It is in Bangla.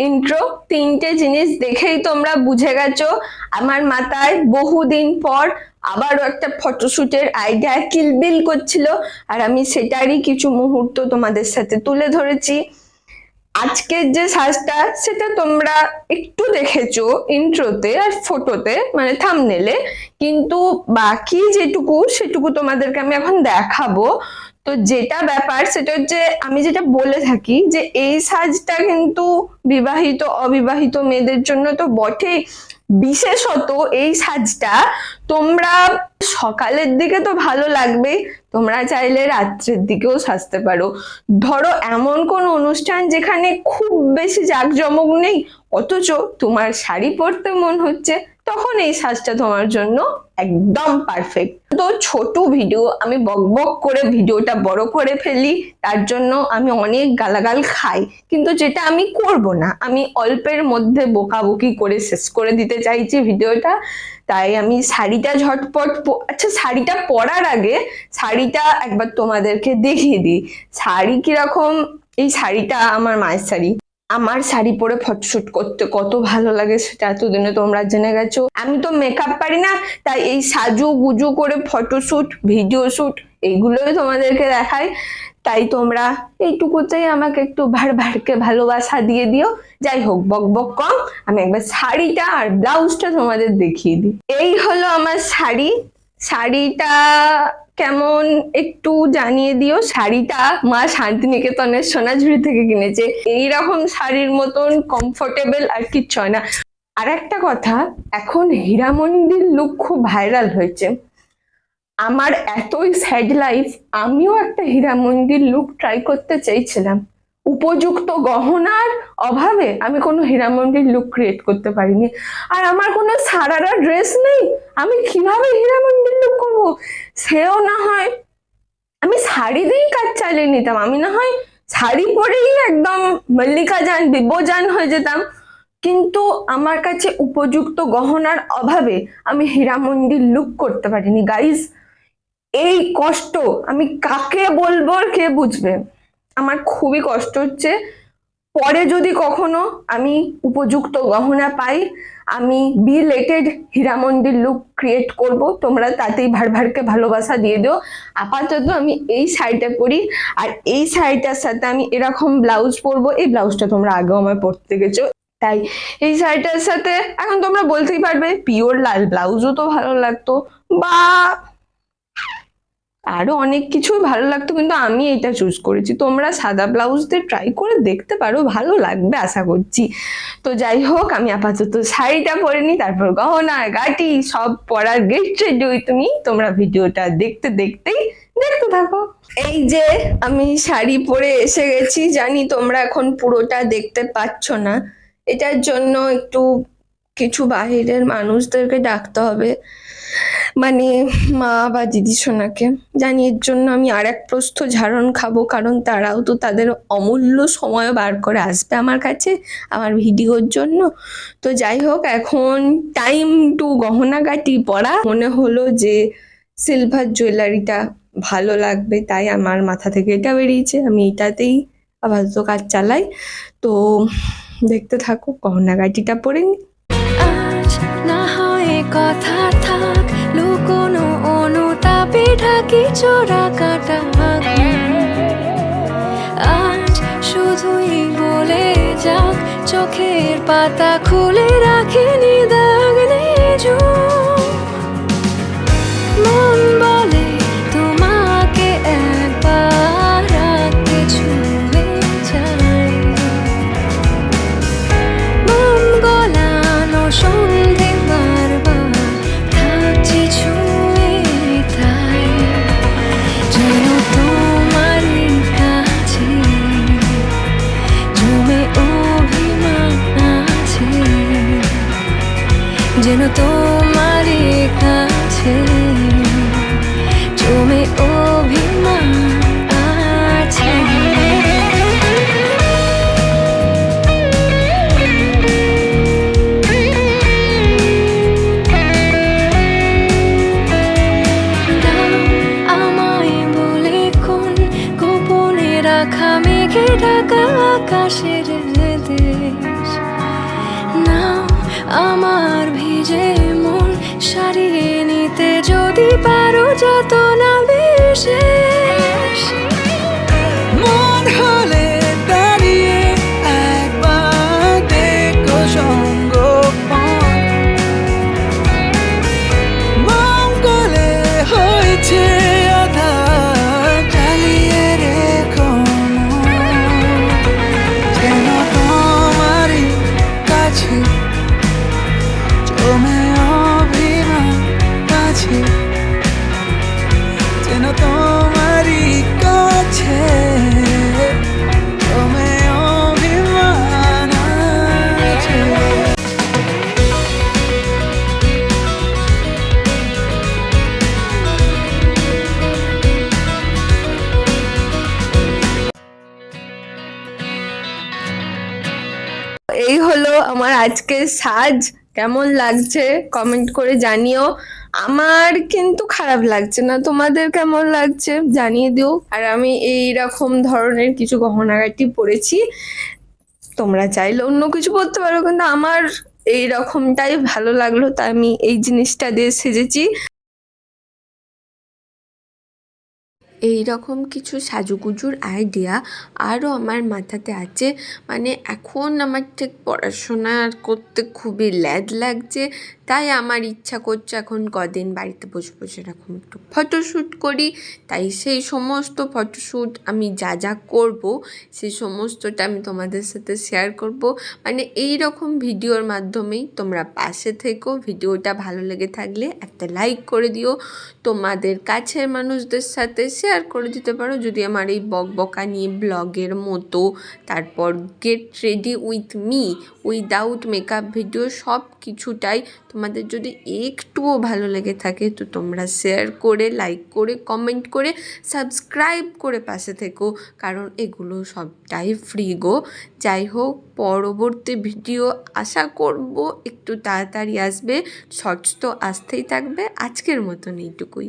ইন্ট্রো, তিনটে জিনিস দেখেই তোমরা বুঝে গেছো আমার মাথায় বহুদিন পর আবারও একটা ফটোশুটের আইডিয়া কিলবিল করছিল, আর আমি সেটারই কিছু মুহূর্ত তোমাদের সাথে তুলে ধরেছি। আজকের যে সাজটা সেটা তোমরা একটু দেখেছো ইন্ট্রোতে আর ফটোতে, মানে থাম্বনেলে, কিন্তু বাকি যেটুকু সেটুকু তোমাদেরকে আমি এখন দেখাবো। তো যেটা ব্যাপার সেটা হচ্ছে, আমি যেটা বলে থাকি যে এই সাজটা কিন্তু বিবাহিত অবিবাহিত মেয়েদের জন্য তো বটেই, বিশেষত এই সাজটা তোমরা সকালের দিকে তো ভালো লাগবে, তোমরা চাইলে রাত্রের দিকেও সাজতে পারো। ধরো এমন কোন অনুষ্ঠান যেখানে খুব বেশি জাঁকজমক নেই, অথচ তোমার শাড়ি পরতে মন হচ্ছে, তখন এই সাজটা তোমার জন্য একদম পারফেক্ট। তো ছোট ভিডিও, আমি বকবক করে ভিডিওটা বড় করে ফেলি, তার জন্য আমি অনেক গালাগাল খাই, কিন্তু যেটা আমি করব না, আমি অল্পের মধ্যে বকাবকি করে শেষ করে দিতে চাইছি ভিডিওটা। তাই আমি শাড়িটা ঝটপট, আচ্ছা শাড়িটা পরার আগে শাড়িটা একবার তোমাদেরকে দেখিয়ে দিই শাড়ি কিরকম। এই শাড়িটা আমার মায়ের শাড়ি, আমার শাড়ি পরে ফটোশুট করতে কত ভালো লাগে সেটা এতদিনে তোমরা জেনে গেছো। আমি তো মেকআপ পারি না, তাই এই সাজু গুজু করে ফটোশুট ভিডিও শুট এইগুলোই তোমাদেরকে দেখাই। তাই তোমরা এইটুকুতেই আমাকে একটু ভাড়কে ভালোবাসা দিয়ে দিও। যাই হোক, বক বক কম, আমি একবার শাড়িটা আর ব্লাউজটা তোমাদের দেখিয়ে দিই। এই হলো আমার শাড়ি। শাড়িটা কেমন একটু জানিয়ে দিও। শাড়িটা মা শান্তিনিকেতনের সোনাঝুরি থেকে কিনেছে। এইরকম শাড়ির মতন কমফোর্টেবল আর কিচ্ছু হয় না। আর একটা কথা, এখন হীরামন্দির লুক খুব ভাইরাল হয়েছে। আমার এতই স্যাড লাইফ, আমিও একটা হীরামন্দির লুক ট্রাই করতে চাইছিলাম। উপযুক্ত গহনার অভাবে আমি কোনো হীরামন্দির লুক ক্রিয়েট করতে পারিনি। আর আমার কোনো সারারা ড্রেস নেই, আমি কিভাবে হীরামন্দির লুক করবো? সেও না হয় আমি শাড়ি দিয়েই কাজ চালিয়ে নিতাম, আমি না হয় শাড়ি পরেই একদম মল্লিকা জান দিব্যজান হয়ে যেতাম। কিন্তু আমার কাছে উপযুক্ত গহনার অভাবে আমি হীরামন্দির লুক করতে পারিনি। গাইজ, এই কষ্ট আমি কাকে বলবো আর কে বুঝবে? আমার খুবই কষ্ট হচ্ছে। পরে যদি কখনো আমি উপযুক্ত গহনা পাই, আমি রিলেটেড হীরামন্দির লুক ক্রিয়েট করব, তোমরা তাতেই ভাড়কে ভালোবাসা দিয়ে দিও। আপাতত আমি এই শাড়িটা পরি, আর এই শাড়িটার সাথে আমি এরকম ব্লাউজ পরবো। এই ব্লাউজটা তোমরা আগেও আমার পরতে গেছো, তাই এই শাড়িটার সাথে এখন তোমরা বলতেই পারবে পিওর লাল ব্লাউজও তো ভালো লাগতো, বা আরো অনেক কিছুই ভালো লাগতো, কিন্তু আমি এটা চুজ করেছি। তোমরা সাদা ব্লাউজ দিয়ে ট্রাই করে দেখতে পারো, ভালো লাগবে আশা করছি। তো যাই হোক, আমি আপাতত শাড়িটা পরে নি, তারপর গহনা গাটি সব পরার গেট রেডি তুমি। তোমরা ভিডিওটা দেখতে দেখতেই দেখতে থাকো। এই যে আমি শাড়ি পরে এসে গেছি, জানি তোমরা এখন পুরোটা দেখতে পাচ্ছ না, এটার জন্য একটু কিছু বাহিরের মানুষদেরকে ডাকতে হবে, মানে মা বা দিদি সোনাকে। জানি এর জন্য আমি আর এক প্রস্থ ঝাড়ন খাবো, কারণ তারাও তো তাদের অমূল্য সময় বার করে আসবে আমার কাছে আমার ভিডিওর জন্য। তো যাই হোক, এখন টাইম টু গহনাগাটি পরা। মনে হলো যে সিলভার জুয়েলারিটা ভালো লাগবে, তাই আমার মাথা থেকে এটা বেরিয়েছে, আমি এটাতেই আপাতত কাজ চালাই। তো দেখতে থাকো, গহনাগাটিটা পরে নি। আজ না হয় কথা থাক, লুকোনো অনুতাপে ঢাকি চোরা কাটা। আজ শুধুই বলে যাক, চোখের পাতা খুলে রাখিনি দাগ নেই। মন বলে তোমাকে একবার রাখতে ছুঁয়ে যাই। মন গলানো সন্ধে বারবার থাকছি ছুঁয়ে, তাই যেন তোমারই কাছে জমে অভিমান আছে, যেন তোমারই কাছে জমে অভিমান আছে। আমায় বলে কোন গোপনে রাখা মেঘে ঢাকা আকাশের দেশ, আমার ভিজে মন সারিয়ে নিতে যদি পারো যত না বিশেষ মন হলে দাঁড়িয়ে একবার দেখো সঙ্গোপন মঙ্গলে হয়েছে আধার জ্বালিয়ে রেখো মন। যেন তোমারই কাছে জমে অভিমান আছে যেন তোমারই কাছে জমে অভিমান আছে। এই হলো আমার আজকের সাজ। কেমন লাগছে কমেন্ট করে জানিও। আমার কিন্তু খারাপ লাগছে না, তোমাদের কেমন লাগছে জানিয়ে দিও। আর আমি এই রকম ধরনের কিছু গহনাগাটি পরেছি, তোমরা চাইলে অন্য কিছু পরতে পারো, কিন্তু আমার এই রকমটাই ভালো লাগলো, তাই আমি এই জিনিসটা দিয়ে সেজেছি। এই রকম কিছু সাজুগুজুর আইডিয়া আরও আমার মাথাতে আছে। মানে এখন আমার ঠিক পড়াশোনা করতে খুবই ল্যাদ লাগছে, তাই আমার ইচ্ছা করছে এখন কদিন বাড়িতে বসে বসে এরকম একটু ফটোশ্যুট করি। তাই সেই সমস্ত ফটোশ্যুট আমি যা যা করবো সেই সমস্তটা আমি তোমাদের সাথে শেয়ার করব। মানে এই রকম ভিডিওর মাধ্যমেই তোমরা পাশে থেকো। ভিডিওটা ভালো লেগে থাকলে একটা লাইক করে দিও, তোমাদের কাছের মানুষদের সাথে শেয়ার করে দিতে পারো। যদি আমার এই বকবকানি ব্লগের মতো, তারপর get ready with me without makeup video সব কিছুটাই তোমাদের যদি একটুও ভালো লেগে থাকে তো তোমরা শেয়ার করে, লাইক করে, কমেন্ট করে, সাবস্ক্রাইব করে পাশে থেকো, কারণ এগুলো সবটাই ফ্রি গো। যাই হোক, পরবর্তী ভিডিও আশা করব একটু তাড়াতাড়ি আসবে। শর্টস তো আসতেই থাকবে। আজকের মতন এইটুকুই।